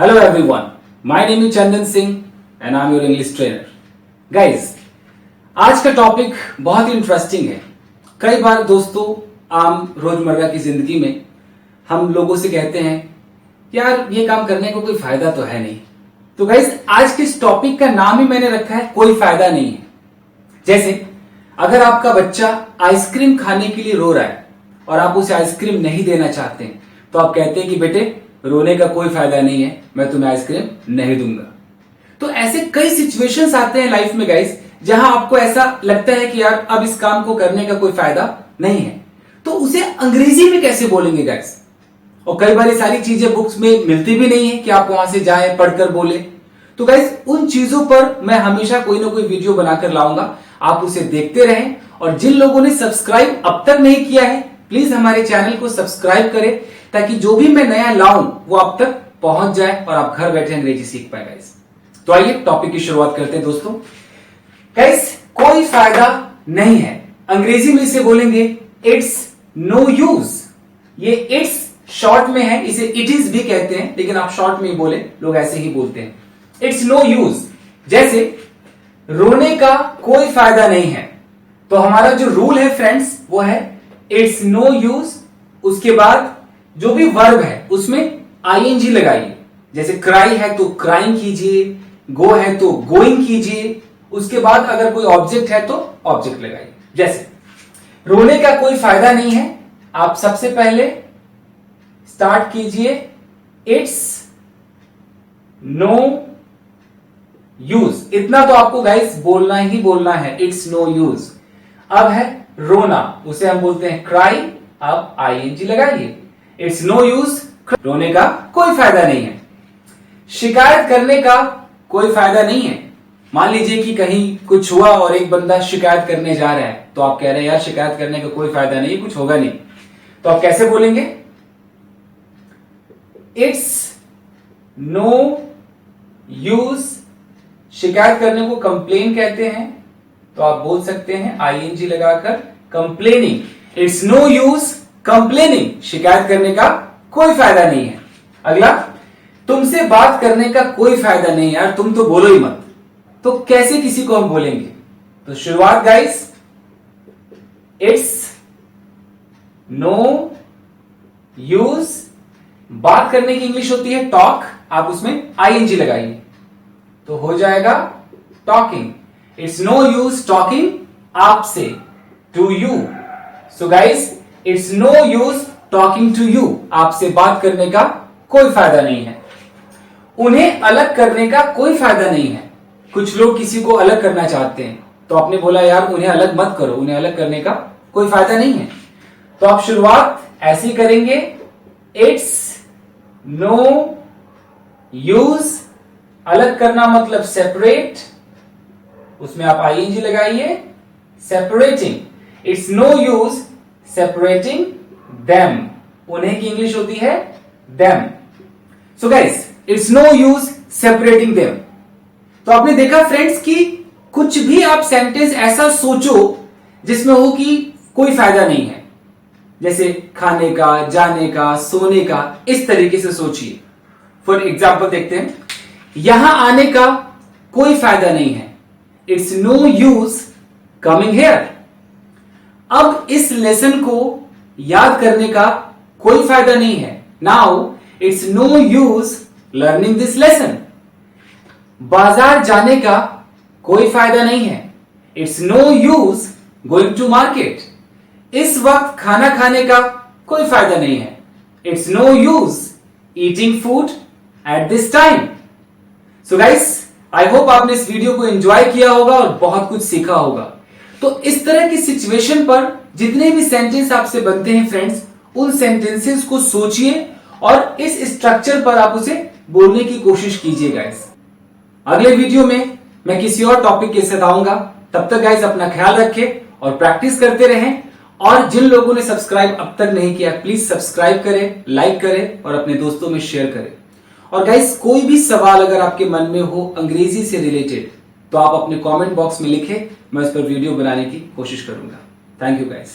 Hello everyone, my name is Chandan Singh and I'm your English trainer. Guys, आज का topic बहुत ही interesting है। कई बार दोस्तों आम रोजमर्रा की जिंदगी में हम लोगों से कहते हैं यार ये काम करने को कोई फायदा तो है नहीं। तो गाइस आज के इस टॉपिक का नाम ही मैंने रखा है कोई फायदा नहीं है। जैसे अगर आपका बच्चा आइसक्रीम खाने के लिए रो रहा है और आप उसे आइसक्रीम नहीं देना चाहते हैं तो आप कहते हैं कि बेटे रोने का कोई फायदा नहीं है, मैं तुम्हें आइसक्रीम नहीं दूंगा। तो ऐसे कई सिचुएशंस आते हैं लाइफ में गाइस जहां आपको ऐसा लगता है कि यार अब इस काम को करने का कोई फायदा नहीं है, तो उसे अंग्रेजी में कैसे बोलेंगे गाइस। और कई बार ये सारी चीजें बुक्स में मिलती भी नहीं है कि आप वहां से जाएं पढ़कर बोले। तो गाइस उन चीजों पर मैं हमेशा कोई ना कोई वीडियो बनाकर लाऊंगा, आप उसे देखते रहें। और जिन लोगों ने सब्सक्राइब अब तक नहीं किया है प्लीज हमारे चैनल को सब्सक्राइब करें ताकि जो भी मैं नया लाऊं वो आप तक पहुंच जाए और आप घर बैठे अंग्रेजी सीख पाए गाइस। तो आइए टॉपिक की शुरुआत करते हैं दोस्तों। गाइस कोई फायदा नहीं है, अंग्रेजी में इसे बोलेंगे इट्स नो यूज। ये इट्स शॉर्ट में है, इसे इट इज भी कहते हैं लेकिन आप शॉर्ट में ही बोले, लोग ऐसे ही बोलते हैं इट्स नो यूज। जैसे रोने का कोई फायदा नहीं है, तो हमारा जो रूल है फ्रेंड्स वो है इट्स नो यूज, उसके बाद जो भी वर्ब है उसमें आईएनजी लगाइए। जैसे क्राई है तो क्राइंग कीजिए, गो है तो गोइंग कीजिए, उसके बाद अगर कोई ऑब्जेक्ट है तो ऑब्जेक्ट लगाइए। जैसे रोने का कोई फायदा नहीं है, आप सबसे पहले स्टार्ट कीजिए इट्स नो यूज। इतना तो आपको गाइस बोलना ही बोलना है, इट्स नो यूज। अब है रोना, उसे हम बोलते हैं क्राई, आप आईएनजी लगाइए। इट्स नो यूज, रोने का कोई फायदा नहीं है। शिकायत करने का कोई फायदा नहीं है। मान लीजिए कि कहीं कुछ हुआ और एक बंदा शिकायत करने जा रहा है, तो आप कह रहे हैं यार शिकायत करने का कोई फायदा नहीं, कुछ होगा नहीं, तो आप कैसे बोलेंगे इट्स नो यूज। शिकायत करने को कंप्लेन कहते हैं, तो आप बोल सकते हैं आईएनजी लगाकर complaining. It's no use complaining, शिकायत करने का कोई फायदा नहीं है। अगला, तुमसे बात करने का कोई फायदा नहीं यार, तुम तो बोलो ही मत। तो कैसे किसी को हम बोलेंगे, तो शुरुआत गाइस इट्स नो यूज। बात करने की इंग्लिश होती है टॉक, आप उसमें आईएनजी लगाइए तो हो जाएगा talking. It's no use talking आपसे, to you. So guys it's no use talking to you, आपसे बात करने का कोई फायदा नहीं है। उन्हें अलग करने का कोई फायदा नहीं है। कुछ लोग किसी को अलग करना चाहते हैं, तो आपने बोला यार उन्हें अलग मत करो, उन्हें अलग करने का कोई फायदा नहीं है। तो आप शुरुआत ऐसी करेंगे इट्स नो यूज, अलग करना मतलब सेपरेट, उसमें आप आईएनजी लगाइए separating. It's no use separating them, उन्हें की इंग्लिश होती है them. So guys it's no use separating them. तो आपने देखा फ्रेंड्स कि कुछ भी आप सेंटेंस ऐसा सोचो जिसमें हो कि कोई फायदा नहीं है, जैसे खाने का, जाने का, सोने का, इस तरीके से सोचिए। फॉर एग्जाम्पल देखते हैं, यहां आने का कोई फायदा नहीं है, it's no use coming here. अब इस लेसन को याद करने का कोई फायदा नहीं है, now it's no use learning this lesson. बाजार जाने का कोई फायदा नहीं है, it's no use going to market. इस वक्त खाना खाने का कोई फायदा नहीं है, it's no use eating food at this time. So guys I hope आपने इस वीडियो को एंजॉय किया होगा और बहुत कुछ सीखा होगा। तो इस तरह की सिचुएशन पर जितने भी सेंटेंस आपसे बनते हैं फ्रेंड्स, उन सेंटेंसेस को सोचिए और इस स्ट्रक्चर पर आप उसे बोलने की कोशिश कीजिए गाइस। अगले वीडियो में मैं किसी और टॉपिक के साथ आऊंगा, तब तक गाइस अपना ख्याल रखें और प्रैक्टिस करते रहें। और जिन लोगों ने सब्सक्राइब अब तक नहीं किया प्लीज सब्सक्राइब करें, लाइक करें और अपने दोस्तों में शेयर करें। और गाइस कोई भी सवाल अगर आपके मन में हो अंग्रेजी से रिलेटेड तो आप अपने कमेंट बॉक्स में लिखें, मैं उस पर वीडियो बनाने की कोशिश करूंगा। Thank you guys.